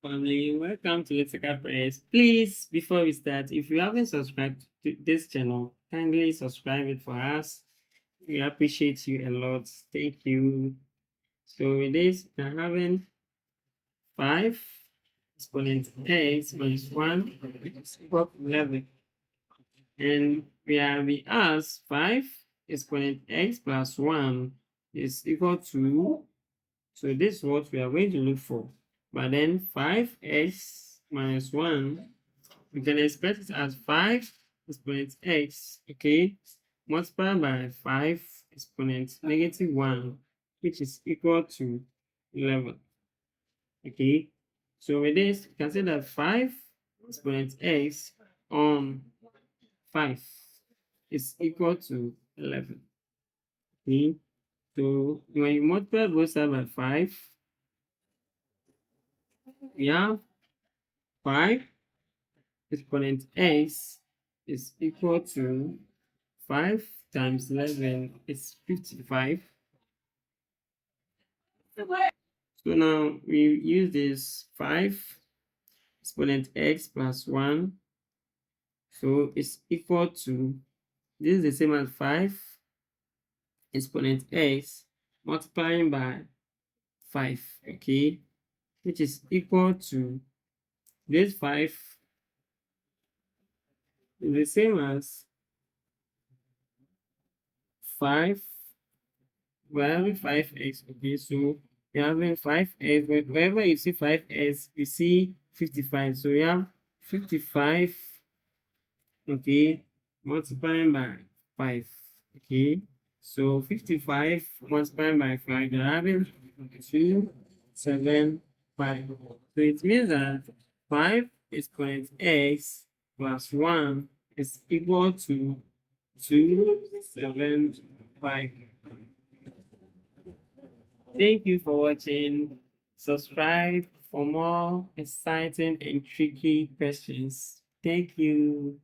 family. Welcome to Little Prayers. Please, before we start, if you haven't subscribed to this channel, kindly subscribe it for us. We appreciate you a lot. Thank you. So with this, we're having 5 exponent x minus 1 is equal to 11. And we asked 5 exponent x plus 1 is equal to, so this is what we are going to look for. But then 5x minus 1, we can express it as 5 exponent x, okay, multiplied by 5 exponent negative 1, which is equal to 11. Okay, so with this, we can say that 5 exponent x on 5 is equal to 11. Okay, so when you multiply both sides by 5, we have 5 exponent x is equal to 5 times 11 is 55. So now we use this 5 exponent x plus 1. So it's equal to, this is the same as 5 exponent x multiplying by 5, okay, which is equal to, this 5 is the same as 5, we're having 5x, okay, so we're having 5x, wherever you see 5x, you see 55, so we have 55, okay, multiplying by 5, okay, so 55 multiplying by 5, you're having 275, so it means that 5 exponent x plus 1 is equal to 275. Thank you for watching. Subscribe for more exciting and tricky questions. Thank you.